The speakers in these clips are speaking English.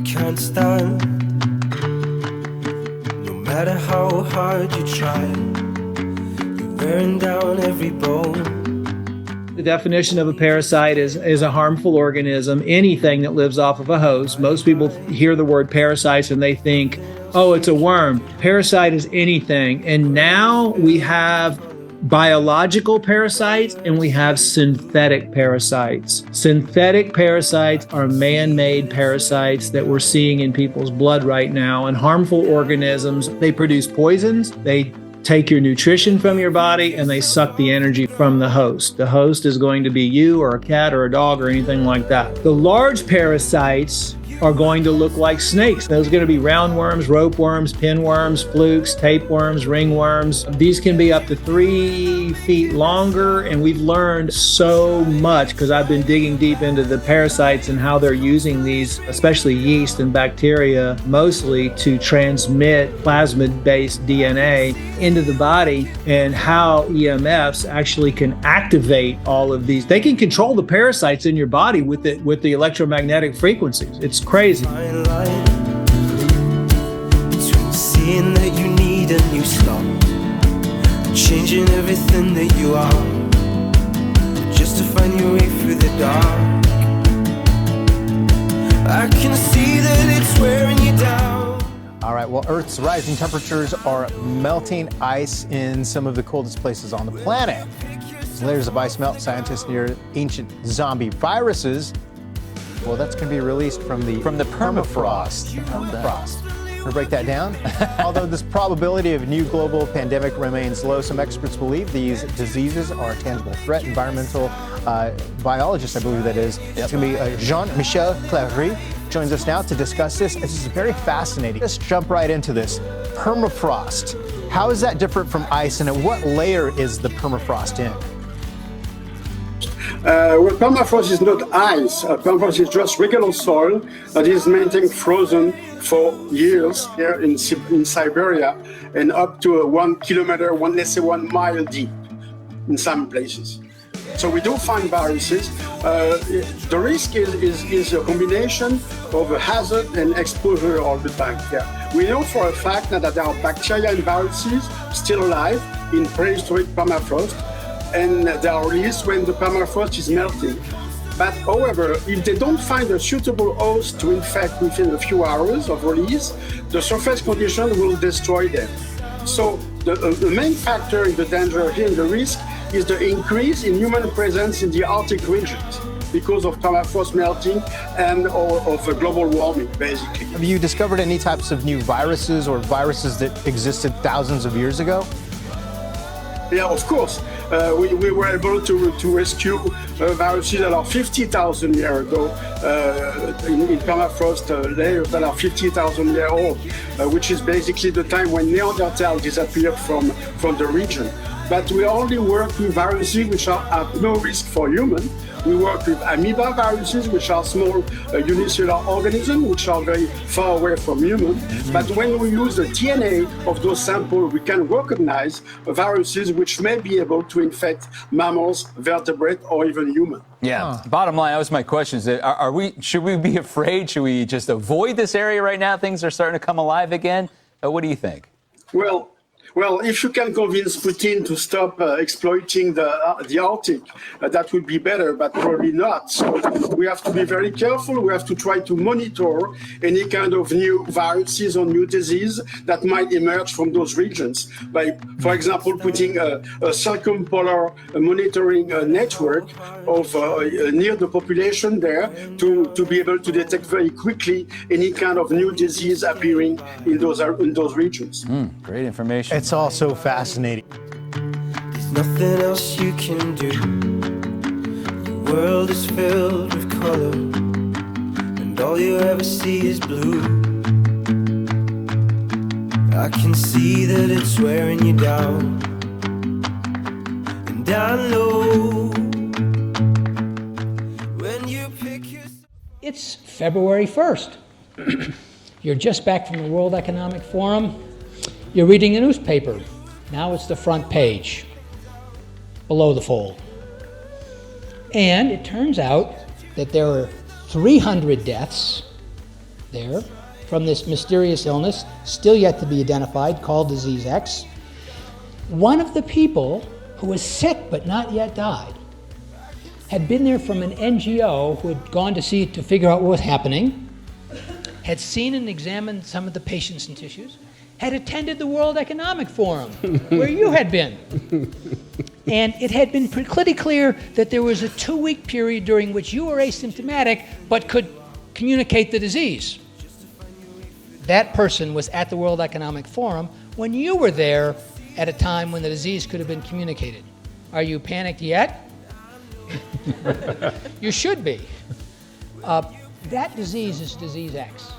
Can't stand, no matter how hard you try, you're wearing down every bone. The definition of a parasite is a harmful organism, anything that lives off of a host. Most people hear the word parasites and they think, oh, it's a worm. Parasite is anything. And now we have biological parasites and we have synthetic parasites. Synthetic parasites are man-made parasites that we're seeing in people's blood right now, and harmful organisms. They produce poisons, they take your nutrition from your body, and they suck the energy from the host. The host is going to be you or a cat or a dog or anything like that. The large parasites are going to look like snakes. Those are going to be roundworms, rope worms, pinworms, flukes, tapeworms, ringworms. These can be up to 3 feet longer, and we've learned so much because I've been digging deep into the parasites and how they're using these, especially yeast and bacteria, mostly to transmit plasmid-based DNA into the body, and how EMFs actually can activate all of these. They can control the parasites in your body with the electromagnetic frequencies. It's crazy. Fine line between seeing that you need a new start, changing everything that you are, just to find your way through the dark. I can see that it's wearing you down. All right, well, Earth's rising temperatures are melting ice in some of the coldest places on the planet. As layers of ice melt, scientists near ancient zombie viruses. Well, that's going to be released from the permafrost. Permafrost. We'll break that down. Although this probability of a new global pandemic remains low, some experts believe these diseases are a tangible threat. Environmental biologist, I believe that is. It's going to be Jean-Michel Clary joins us now to discuss this. This is very fascinating. Let's jump right into this. Permafrost. How is that different from ice, and at what layer is the permafrost in? Well, permafrost is not ice. Permafrost is just regular soil that is maintained frozen for years here in Siberia, and up to 1 kilometer, let's say 1 mile deep in some places. So we do find viruses. The risk is a combination of a hazard and exposure all the time. Yeah. We know for a fact that there are bacteria and viruses still alive in prehistoric permafrost, and they are released when the permafrost is melting. But however, if they don't find a suitable host to infect within a few hours of release, the surface condition will destroy them. So the main factor in the danger here, in the risk, is the increase in human presence in the Arctic regions because of permafrost melting and of global warming, basically. Have you discovered any types of new viruses or viruses that existed thousands of years ago? Yeah, of course. We were able to rescue viruses that are 50,000 years ago in permafrost layers that are 50,000 years old, which is basically the time when Neanderthal disappeared from the region. But we only work with viruses which are at no risk for humans. We work with amoeba viruses, which are small unicellular organisms, which are very far away from humans. Mm-hmm. But when we use the DNA of those samples, we can recognize viruses which may be able to infect mammals, vertebrates, or even humans. Yeah. Bottom line, that was my question. Should we be afraid? Should we just avoid this area right now? Things are starting to come alive again. What do you think? Well, if you can convince Putin to stop exploiting the Arctic, that would be better, but probably not. So we have to be very careful. We have to try to monitor any kind of new viruses or new disease that might emerge from those regions by, for example, putting a circumpolar monitoring network of near the population there to be able to detect very quickly any kind of new disease appearing in those regions. Great information. It's all so fascinating. There's nothing else you can do. The world is filled with color, and all you ever see is blue. I can see that it's wearing you down, and I know when you pick your... It's February 1st. You're just back from the World Economic Forum. You're reading the newspaper. Now it's the front page. below the fold. And it turns out that there were 300 deaths there from this mysterious illness, still yet to be identified, called disease X. One of the people who was sick but not yet died had been there from an NGO who had gone to figure out what was happening, had seen and examined some of the patients and tissues, had attended the World Economic Forum, where you had been. And it had been pretty clear that there was a 2-week period during which you were asymptomatic but could communicate the disease. That person was at the World Economic Forum when you were there at a time when the disease could have been communicated. Are you panicked yet? You should be. That disease is disease X.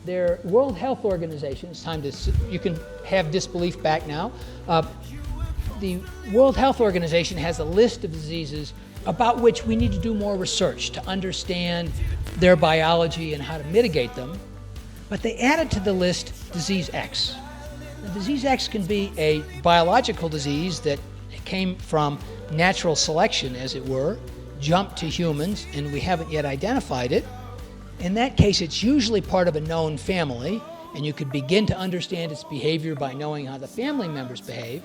Their World Health Organization, it's time to, you can have disbelief back now. The World Health Organization has a list of diseases about which we need to do more research to understand their biology and how to mitigate them. But they added to the list disease X. Now, disease X can be a biological disease that came from natural selection, as it were, jumped to humans, and we haven't yet identified it. In that case, it's usually part of a known family, and you could begin to understand its behavior by knowing how the family members behave.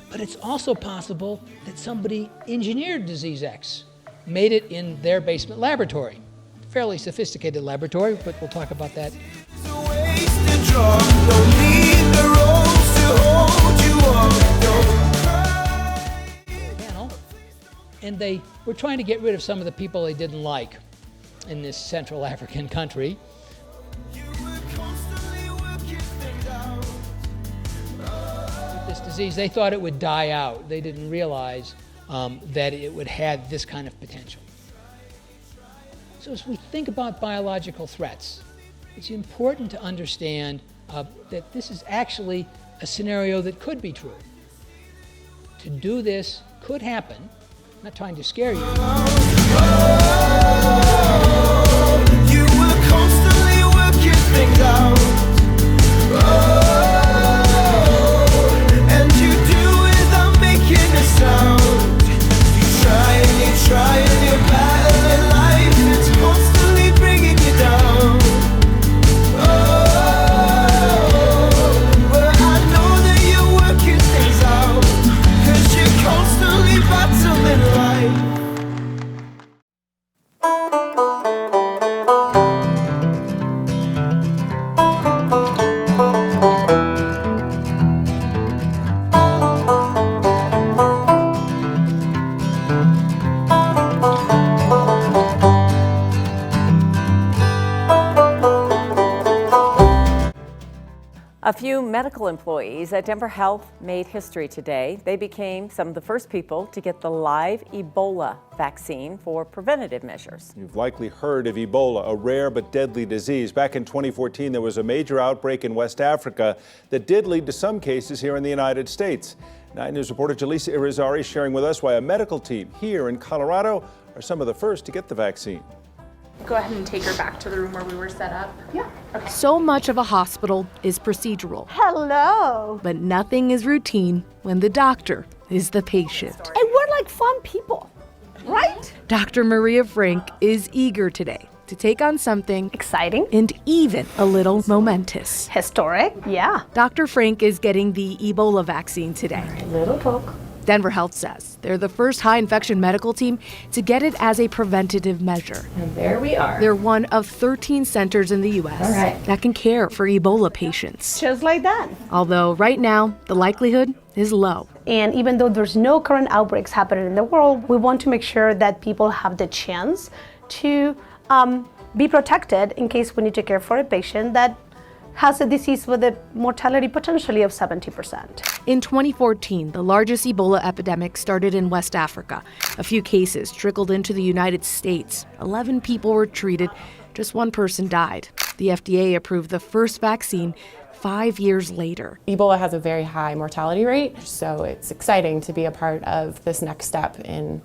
But it's also possible that somebody engineered disease X, made it in their basement laboratory. Fairly sophisticated laboratory, but we'll talk about that. And they were trying to get rid of some of the people they didn't like in this Central African country. With this disease, they thought it would die out. They didn't realize that it would have this kind of potential. So as we think about biological threats, it's important to understand that this is actually a scenario that could be true. To do this could happen. I'm not trying to scare you. You will constantly working things out. And you do without making a sound. You try and you're battling life. It's constantly bringing you down. But I know that you're working things out. 'Cause you're constantly battling life. A few medical employees at Denver Health made history today. They became some of the first people to get the live Ebola vaccine for preventative measures. You've likely heard of Ebola, a rare but deadly disease. Back in 2014, there was a major outbreak in West Africa that did lead to some cases here in the United States. 9 News reporter Jaleesa Irizarry sharing with us why a medical team here in Colorado are some of the first to get the vaccine. Go ahead and take her back to the room where we were set up. Yeah. Okay. So much of a hospital is procedural. Hello. But nothing is routine when the doctor is the patient. And we're like fun people, right? Dr. Maria Frank is eager today to take on something exciting and even a little momentous. Historic, yeah. Dr. Frank is getting the Ebola vaccine today. Little poke. Denver Health says they're the first high-infection medical team to get it as a preventative measure. And there we are. They're one of 13 centers in the U.S. that can care for Ebola patients. Just like that. Although right now, the likelihood is low. And even though there's no current outbreaks happening in the world, we want to make sure that people have the chance to be protected in case we need to care for a patient that has a disease with a mortality potentially of 70%. In 2014, the largest Ebola epidemic started in West Africa. A few cases trickled into the United States. 11 people were treated. Just one person died. The FDA approved the first vaccine 5 years later. Ebola has a very high mortality rate, so it's exciting to be a part of this next step in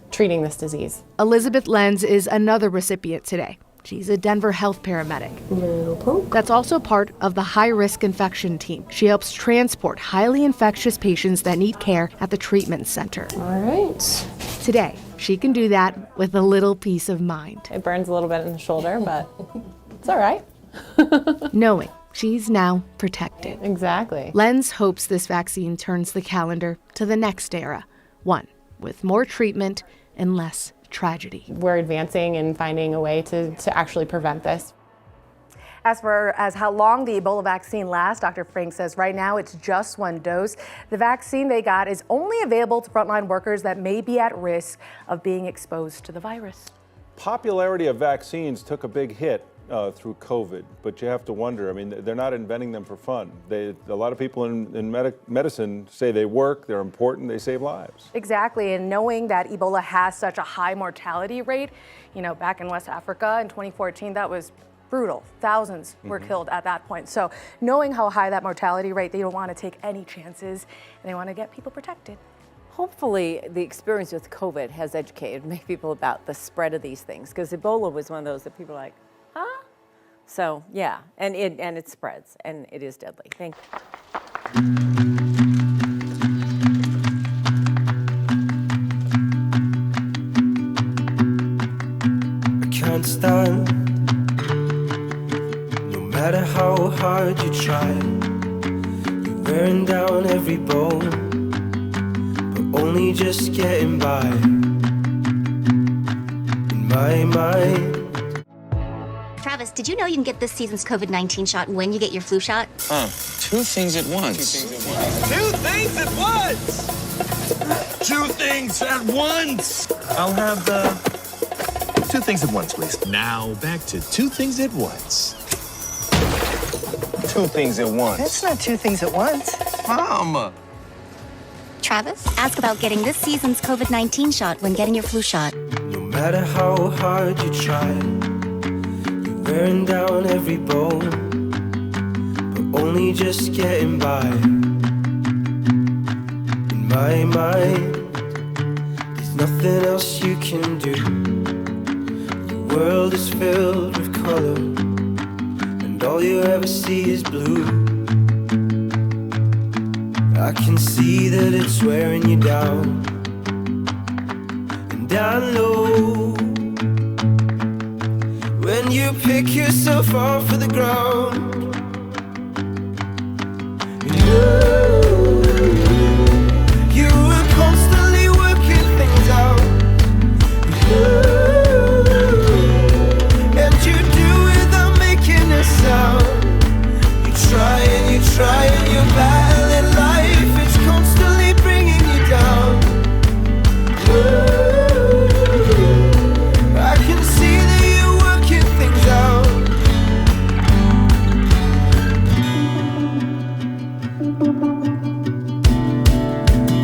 treating this disease. Elizabeth Lenz is another recipient today. She's a Denver health paramedic. That's also part of the high-risk infection team. She helps transport highly infectious patients that need care at the treatment center. All right. Today, she can do that with a little peace of mind. It burns a little bit in the shoulder, but it's all right. Knowing she's now protected. Exactly. Lenz hopes this vaccine turns the calendar to the next era, one with more treatment and less tragedy. We're advancing and finding a way to actually prevent this. As for how long the Ebola vaccine lasts, Dr. Frank says right now it's just one dose. The vaccine they got is only available to frontline workers that may be at risk of being exposed to the virus. Popularity of vaccines took a big hit through COVID, but you have to wonder, I mean, they're not inventing them for fun. A lot of people in medicine say they work, they're important, they save lives. Exactly, and knowing that Ebola has such a high mortality rate, back in West Africa in 2014, that was brutal. Thousands were killed at that point. So knowing how high that mortality rate, they don't want to take any chances, and they want to get people protected. Hopefully, the experience with COVID has educated many people about the spread of these things, because Ebola was one of those that people are like, huh? So, yeah, and it spreads, and it is deadly. Thank you. I can't stand, no matter how hard you try. You're wearing down every bone, but only just getting by. In my mind, Travis, did you know you can get this season's COVID-19 shot when you get your flu shot? Two things at once. Two things at once! Two things at once! I'll have two things at once, please. Now, back to two things at once. Two things at once. That's not two things at once. Mom! Travis, ask about getting this season's COVID-19 shot when getting your flu shot. no matter how hard you try, you're wearing down every bone, but only just getting by. In my mind, there's nothing else you can do. Your world is filled with color, and all you ever see is blue. I can see that it's wearing you down, and I know when you pick yourself off of the ground, you are constantly working things out, and you do without making a sound. You try and you're battling life, it's constantly bringing you down. I can see that you're working things out.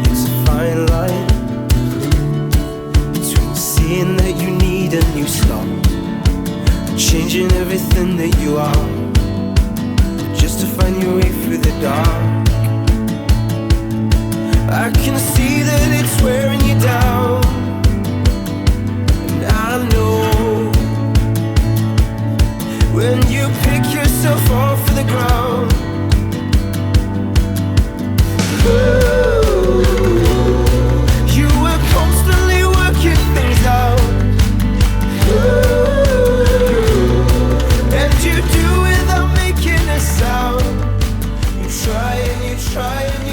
It's a fine line between seeing that you need a new start and changing everything that you are, just to find your way through the dark. I can see that it's wearing you down, and I know when you pick yourself off of the ground, you are constantly working things out, and you do without making a sound. You try and